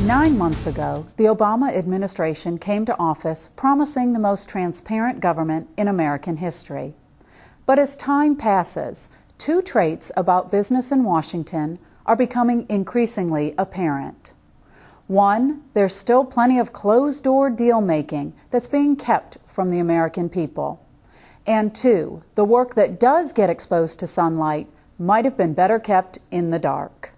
9 months ago, the Obama administration came to office promising the most transparent government in American history. But as time passes, two traits about business in Washington are becoming increasingly apparent. One, there's still plenty of closed-door deal-making that's being kept from the American people. And two, the work that does get exposed to sunlight might have been better kept in the dark.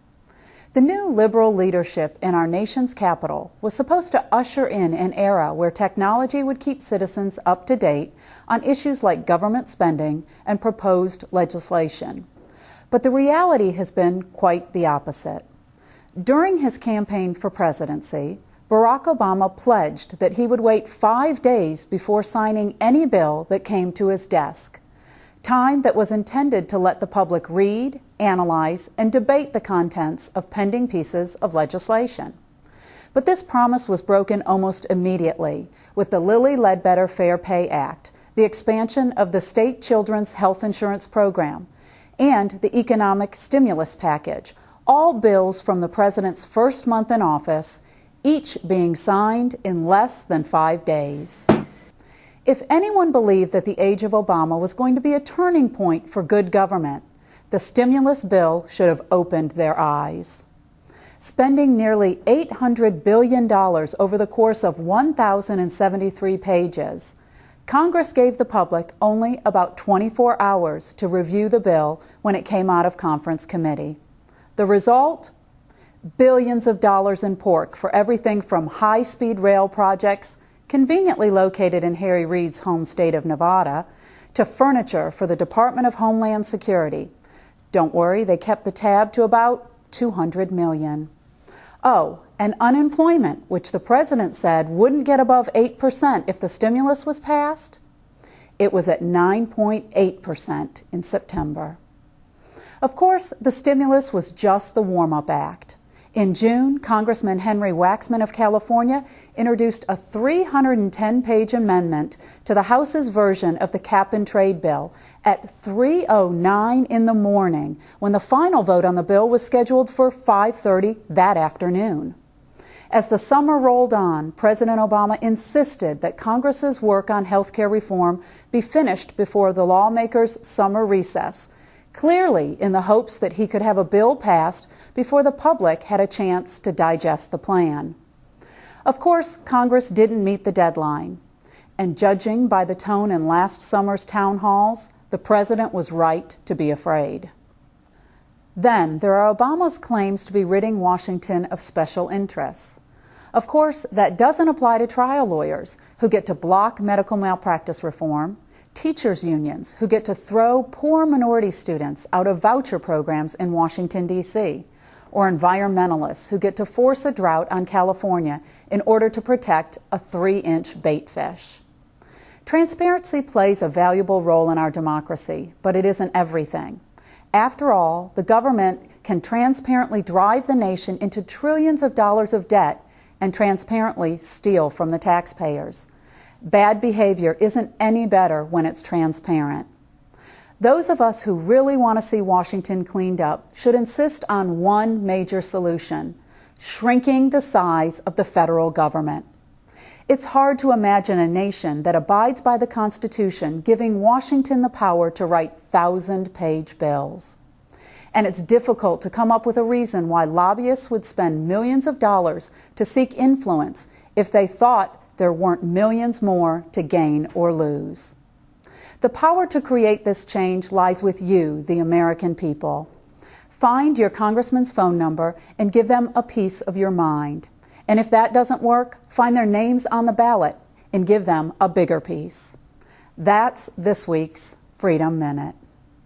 The new liberal leadership in our nation's capital was supposed to usher in an era where technology would keep citizens up to date on issues like government spending and proposed legislation. But the reality has been quite the opposite. During his campaign for presidency, Barack Obama pledged that he would wait 5 days before signing any bill that came to his desk, time that was intended to let the public read, analyze, and debate the contents of pending pieces of legislation. But this promise was broken almost immediately with the Lilly Ledbetter Fair Pay Act, the expansion of the state children's health insurance program, and the economic stimulus package, all bills from the president's first month in office, each being signed in less than 5 days. If anyone believed that the age of Obama was going to be a turning point for good government, the stimulus bill should have opened their eyes. Spending nearly $800 billion over the course of 1,073 pages, Congress gave the public only about 24 hours to review the bill when it came out of conference committee. The result? Billions of dollars in pork for everything from high-speed rail projects, conveniently located in Harry Reid's home state of Nevada, to furniture for the Department of Homeland Security. Don't worry, they kept the tab to about $200 million. Oh, and unemployment, which the president said wouldn't get above 8% if the stimulus was passed, it was at 9.8% in September. Of course, the stimulus was just the warm-up act. In June, Congressman Henry Waxman of California introduced a 310-page amendment to the House's version of the cap-and-trade bill at 3:09 in the morning, when the final vote on the bill was scheduled for 5:30 that afternoon. As the summer rolled on, President Obama insisted that Congress's work on health care reform be finished before the lawmakers' summer recess, clearly in the hopes that he could have a bill passed before the public had a chance to digest the plan. Of course, Congress didn't meet the deadline, and judging by the tone in last summer's town halls, the president was right to be afraid. Then there are Obama's claims to be ridding Washington of special interests. Of course, that doesn't apply to trial lawyers who get to block medical malpractice reform, teachers' unions who get to throw poor minority students out of voucher programs in Washington, D.C., or environmentalists who get to force a drought on California in order to protect a 3-inch bait fish. Transparency plays a valuable role in our democracy, but it isn't everything. After all, the government can transparently drive the nation into trillions of dollars of debt and transparently steal from the taxpayers. Bad behavior isn't any better when it's transparent. Those of us who really want to see Washington cleaned up should insist on one major solution: shrinking the size of the federal government. It's hard to imagine a nation that abides by the Constitution giving Washington the power to write 1,000-page bills. And it's difficult to come up with a reason why lobbyists would spend millions of dollars to seek influence if they thought there weren't millions more to gain or lose. The power to create this change lies with you, the American people. Find your congressman's phone number and give them a piece of your mind. And if that doesn't work, find their names on the ballot and give them a bigger piece. That's this week's Freedom Minute.